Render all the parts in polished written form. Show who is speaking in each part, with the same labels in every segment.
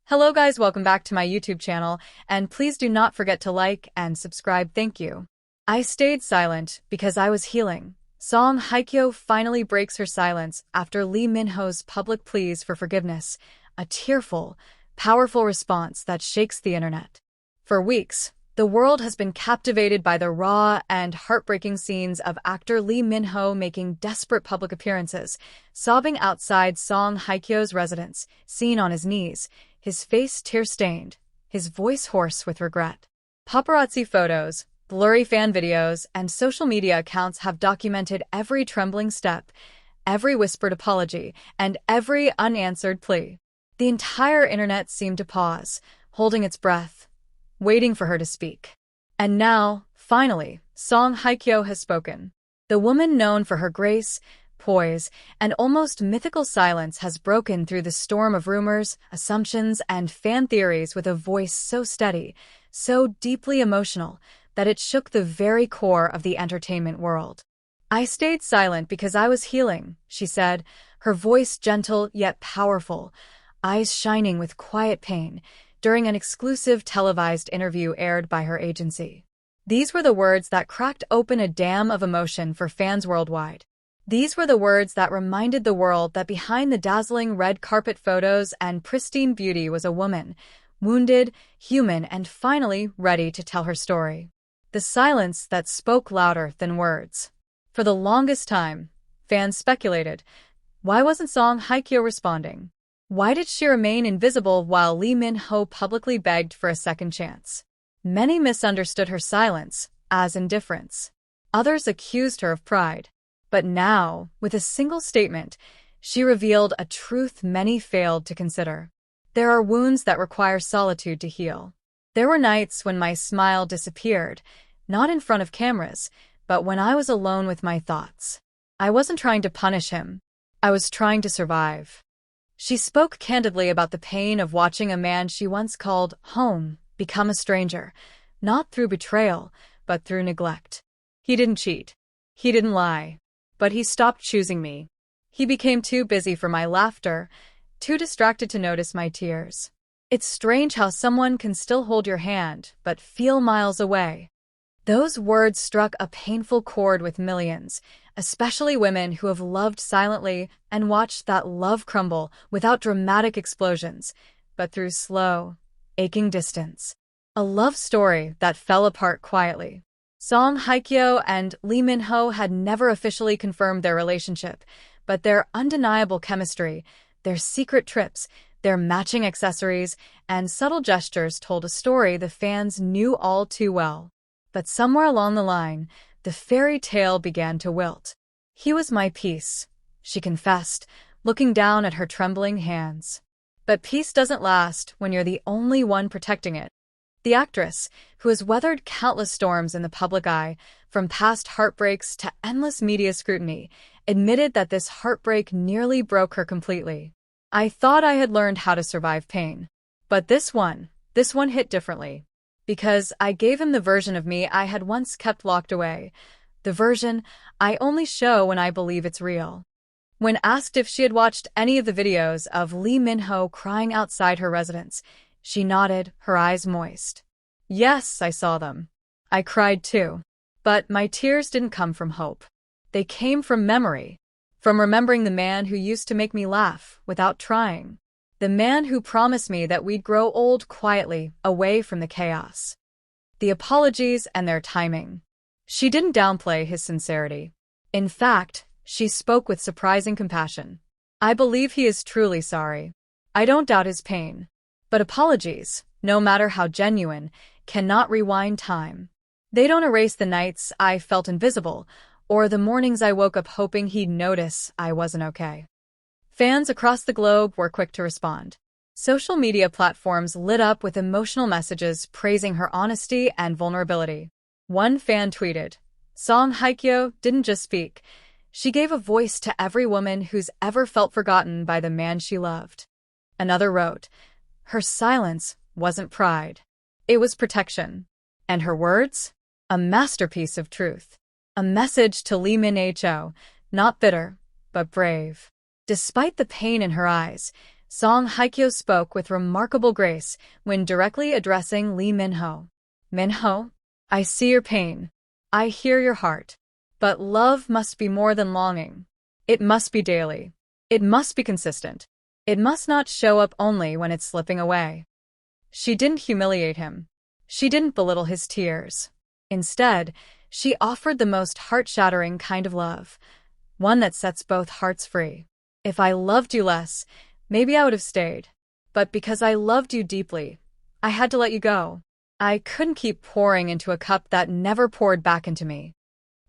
Speaker 1: Hello guys, welcome back to my YouTube channel, and please do not forget to like and subscribe, thank you. I stayed silent because I was healing. Song Hye-kyo finally breaks her silence after Lee Min-ho's public pleas for forgiveness, a tearful, powerful response that shakes the internet. For weeks, the world has been captivated by the raw and heartbreaking scenes of actor Lee Min-ho making desperate public appearances, sobbing outside Song Hye-kyo's residence, seen on his knees, his face tear-stained, his voice hoarse with regret. Paparazzi photos, blurry fan videos, and social media accounts have documented every trembling step, every whispered apology, and every unanswered plea. The entire internet seemed to pause, holding its breath, waiting for her to speak. And now, finally, Song Hye-kyo has spoken. The woman known for her grace, poise, and almost mythical silence has broken through the storm of rumors, assumptions, and fan theories with a voice so steady, so deeply emotional, that it shook the very core of the entertainment world. "I stayed silent because I was healing," she said, her voice gentle yet powerful, eyes shining with quiet pain, during an exclusive televised interview aired by her agency. These were the words that cracked open a dam of emotion for fans worldwide. These were the words that reminded the world that behind the dazzling red carpet photos and pristine beauty was a woman, wounded, human, and finally ready to tell her story. The silence that spoke louder than words. For the longest time, fans speculated, why wasn't Song Hye-kyo responding? Why did she remain invisible while Lee Min-ho publicly begged for a second chance? Many misunderstood her silence as indifference. Others accused her of pride. But now, with a single statement, she revealed a truth many failed to consider. There are wounds that require solitude to heal. There were nights when my smile disappeared, not in front of cameras, but when I was alone with my thoughts. I wasn't trying to punish him. I was trying to survive. She spoke candidly about the pain of watching a man she once called home become a stranger, not through betrayal, but through neglect. He didn't cheat. He didn't lie. But he stopped choosing me. He became too busy for my laughter, too distracted to notice my tears. It's strange how someone can still hold your hand, but feel miles away. Those words struck a painful chord with millions, especially women who have loved silently and watched that love crumble without dramatic explosions, but through slow, aching distance. A love story that fell apart quietly. Song Hye-kyo and Lee Min-ho had never officially confirmed their relationship, but their undeniable chemistry, their secret trips, their matching accessories, and subtle gestures told a story the fans knew all too well. But somewhere along the line, the fairy tale began to wilt. "He was my peace," she confessed, looking down at her trembling hands. But peace doesn't last when you're the only one protecting it. The actress, who has weathered countless storms in the public eye, from past heartbreaks to endless media scrutiny, admitted that this heartbreak nearly broke her completely. "I thought I had learned how to survive pain. But this one hit differently. Because I gave him the version of me I had once kept locked away. The version I only show when I believe it's real." When asked if she had watched any of the videos of Lee Min-ho crying outside her residence, she nodded, her eyes moist. "Yes, I saw them. I cried too. But my tears didn't come from hope. They came from memory. From remembering the man who used to make me laugh without trying. The man who promised me that we'd grow old quietly, away from the chaos." The apologies and their timing. She didn't downplay his sincerity. In fact, she spoke with surprising compassion. "I believe he is truly sorry. I don't doubt his pain. But apologies, no matter how genuine, cannot rewind time. They don't erase the nights I felt invisible, or the mornings I woke up hoping he'd notice I wasn't okay." Fans across the globe were quick to respond. Social media platforms lit up with emotional messages praising her honesty and vulnerability. One fan tweeted, "Song Hye-kyo didn't just speak. She gave a voice to every woman who's ever felt forgotten by the man she loved." Another wrote, "Her silence wasn't pride. It was protection. And her words? A masterpiece of truth. A message to Lee Min-ho, not bitter, but brave." Despite the pain in her eyes, Song Hye-kyo spoke with remarkable grace when directly addressing Lee Min-ho. Min-ho, I see your pain. I hear your heart. But love must be more than longing. It must be daily. It must be consistent. It must not show up only when it's slipping away. She didn't humiliate him. She didn't belittle his tears. Instead, she offered the most heart-shattering kind of love, one that sets both hearts free. If I loved you less, maybe I would have stayed. But because I loved you deeply, I had to let you go. I couldn't keep pouring into a cup that never poured back into me.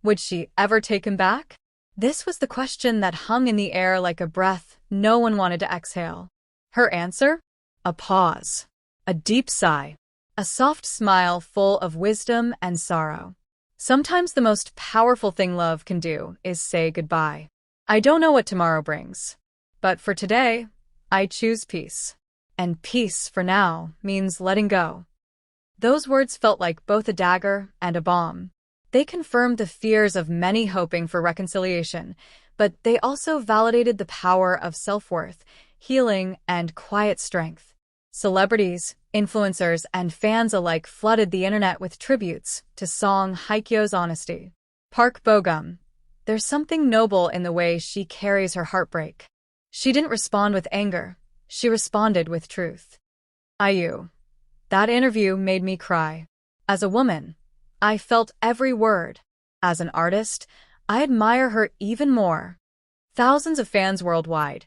Speaker 1: Would she ever take him back? This was the question that hung in the air like a breath no one wanted to exhale. Her answer? A pause. A deep sigh. A soft smile full of wisdom and sorrow. Sometimes the most powerful thing love can do is say goodbye. I don't know what tomorrow brings. But for today, I choose peace. And peace, for now, means letting go. Those words felt like both a dagger and a bomb. They confirmed the fears of many hoping for reconciliation, but they also validated the power of self-worth, healing, and quiet strength. Celebrities, influencers, and fans alike flooded the internet with tributes to Song Hye-kyo's honesty. Park Bo-gum. There's something noble in the way she carries her heartbreak. She didn't respond with anger. She responded with truth. IU. That interview made me cry. As a woman, I felt every word. As an artist, I admire her even more. Thousands of fans worldwide.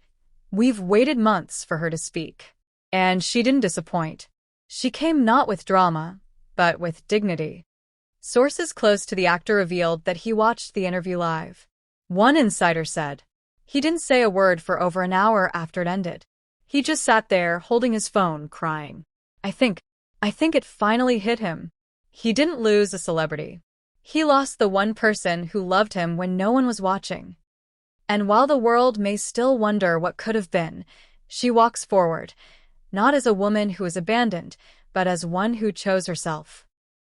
Speaker 1: We've waited months for her to speak. And she didn't disappoint. She came not with drama, but with dignity. Sources close to the actor revealed that he watched the interview live. One insider said, he didn't say a word for over an hour after it ended. He just sat there holding his phone, crying. I think it finally hit him. He didn't lose a celebrity. He lost the one person who loved him when no one was watching. And while the world may still wonder what could have been, she walks forward, not as a woman who is abandoned, but as one who chose herself.